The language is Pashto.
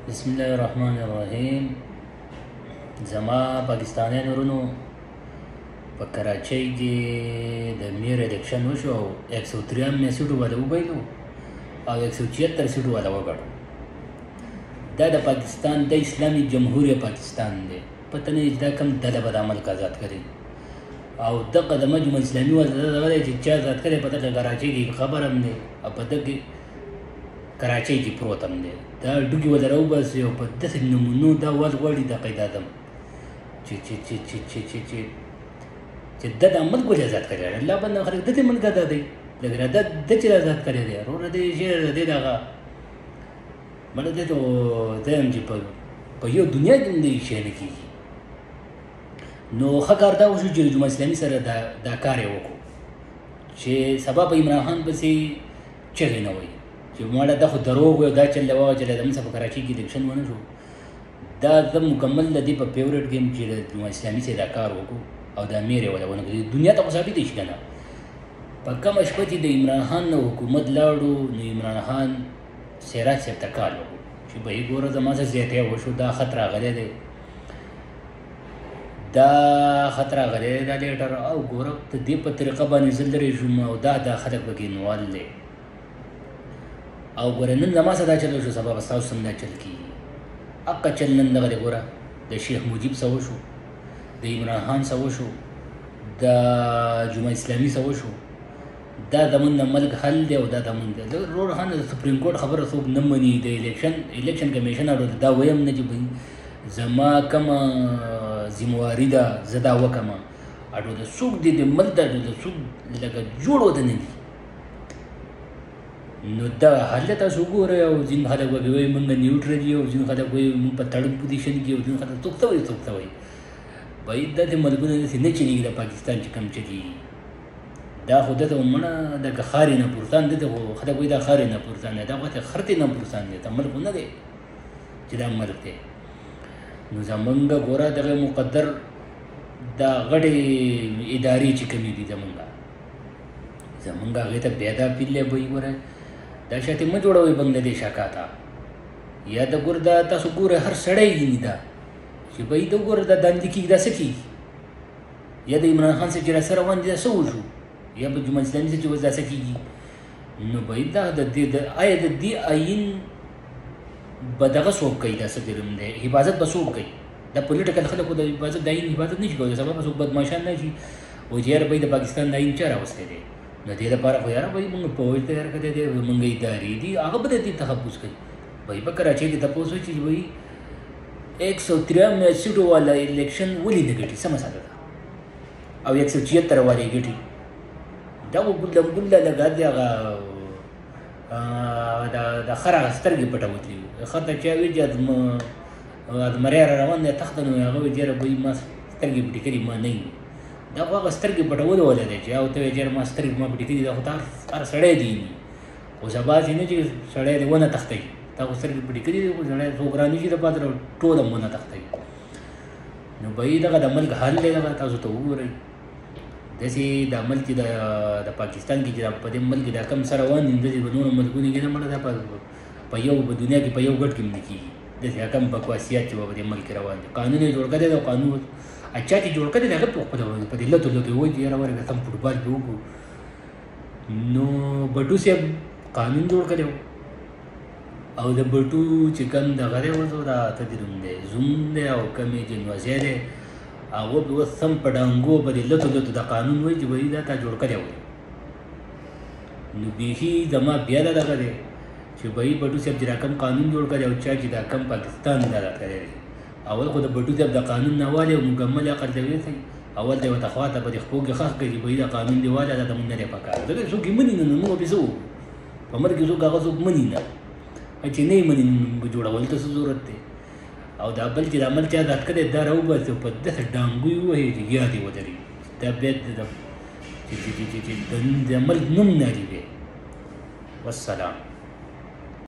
بسم الله الرحمن الرحیم. زما پاکستانیان ورونو په کراچۍ کې د میر الیکشن وشو او 193 سیټو باندې وبایلو او 176 سیټو والا وګټو. دا د پاکستان د اسلامي جمهوریت پاکستان دی. پته نه دا کوم ډله به د عمل آزاد کړي او دغه د مجموع اسلامي وزارت چې چا آزاد کړي په دغه کراچۍ کې خبر هم دی او په دغه کراچۍ کې پروت هم دی. دا ډوګي ولا راوباسي او په داسې نمونو دا وال غواړي د قید اعظم چې چې چې چې چې چې چې چې دا د عمل ګولې آزاد کړی الله باندې خلک دته منګه دا دی لکه دا د چې آزاد کړی دی ورور دې شعر دې دغه مړه دې ته دیم چې په یو دنیا کې نه شي نه کیږي. نو خکار دا وشو چې جمهوریت اسلامي سره دا کار یې وکړو چې سبب عمران خان پسې چغې نه وایي چې ماړه دا خو دروغ وي دا چل واغه چې د مسافر کراچۍ کې الیکشن ونه شو. دا د مکمل لدی په فیورټ گیم چې د اسلامي سره دا کار وکړو او د امیر ولا ونه دنیا ته ثابت شي کنه. په کوم شپه چې د عمران خان نو حکومت لاړو نو عمران خان سیرات سے تکال وکړو چې به ګوره زما سره زیاته وشو دا خطر غلې دی دا خطر غلې دا لیټر او ګوره ته دې په طریقه باندې زلدري شوم او دا خلک بګې نوال دی او ګوره نن زما سره دا چلو شو سبب تاسو سم نه چل کیږي اقا چل نن دغه ګوره د شیخ مجیب سو شو د عمران خان سو شو د جمهوریت اسلامي سو شو دا د من ملک حل دی او دا د من د رور خان د سپریم کورټ خبره څوک نه مني د الیکشن کمیشن او دا ویم نه چې زما کما ذمہواری ده زدا وکما اډو د څوک د ملک د څوک لکه جوړو د نه نو دا حالت تاسو ګوره او ځین خلک وایي موږ نیوټرل یو ځین خلک وایي موږ په تړم پوزیشن کې یو ځین خلک څوک وایي وایي دا د ملکونو نه چلیږي د پاکستان چې کم چلیږي دا خو دته ومنه د خاري نه پورتان دته خلک وایي دا خاري نه پورتان دا وخت خرتي نه پورتان دی ته ملک نه دی چې دا ملک دی. نو زمونږ ګوره دغه مقدر دا غړي ادارې چې کمی دي زمونږ هغې ته پیدا پیلې به ګوره دا شاته مه جوړوئ بنګلادیش اکاته یا د ګور دا تاسو ګوره هر سړی ویني دا چې به د ګوره دا دندې کېږي دا څه کېږي یا د عمران خان سره چې راسره روان دي دا څه وشو یا به جمهوریت اسلامي سره چې اوس دا څه کېږي. نو به دا د آیا د دې آیین به دغه څوک کوي دا څه جرم دی حفاظت به څوک کوي دا پولیټیکل خلکو د حفاظت د آیین حفاظت نه شي کولی سبب څوک بدماشان نه شي او چې یاره به د پاکستان د آیین چا راوستی دی نو دې لپاره خو یاره به موږ په وجه تیار کړی دی موږ ادارې دي هغه به د دې تحفظ کوي به په کراچۍ کې تپوس وشي چې وایي 193 سیټو والا الیکشن ولې نه ګټي څه مسله ده او 176 والے ګټي دا ګله لګا دی هغه د خره سترګې پټوتلی خطه چې وي چې مریا روان دی تخت نو هغه وجره به ما سترګې پټې کړي ما نه دا هغه سترګې پټول ولا دی چې او ته وجره ما سترګې ما پټې کړي دا خو هر سړی دی او سبا چې نه چې سړی دی ونه تختې دا خو سترګې پټې کړي خو سړی څوګرانی چې د پاتره ټول ونه تختې نو به دغه د ملک حل دی دغه تاسو ته وګورئ داسې د عمل چې د پاکستان کې چې په دې ملک دا کم سره روان دي داسې به نورو ملکونو کې نه مړه دا په یو په دنیا کې په یو ګډ کې نه کېږي داسې کم بکواسیات چې به په دې ملک کې روان دي قانون یې جوړ کړی دی او قانون اچھا چې جوړ کړی دی هغه په خپله په دې لتو وایي چې یاره ورکه سم فوټبال پې وکړو نو بټو صاحب قانون جوړ کړی او د بټو چې کوم دغه دی ورته دا ته دې نوم دی زوم دی او کوم یې جنوازی دی هغه به اوس سم په ډانګو په دې لتو د قانون وایي چې وایي دا تا جوړ کړی وایي نو بیخي زما بیا دا دغه دی چې وایي بټو صاحب چې دا کم قانون جوړ کړی او چا چې دا کم پاکستان دا کړی دی اول خو د بټو صاحب د قانون نه والی او مکمل عقل دی وایي اول دی ورته خواته په دې خپو کې خښ کړي وایي دا قانون دی والی دا مونږ نه دی پکار دغه څوک یې مني نه نو موږ به څه وکړو په عمر کې څوک هغه څوک مني نه چې نه یې مني جوړول ته څه ضرورت دی او دا بل چې د عمل چا ذات کړی دا راوباسي په داسې ډانګو یې ووهي چې یا دې ودرېږي دا بیا د عمل نوم نه لري. والسلام.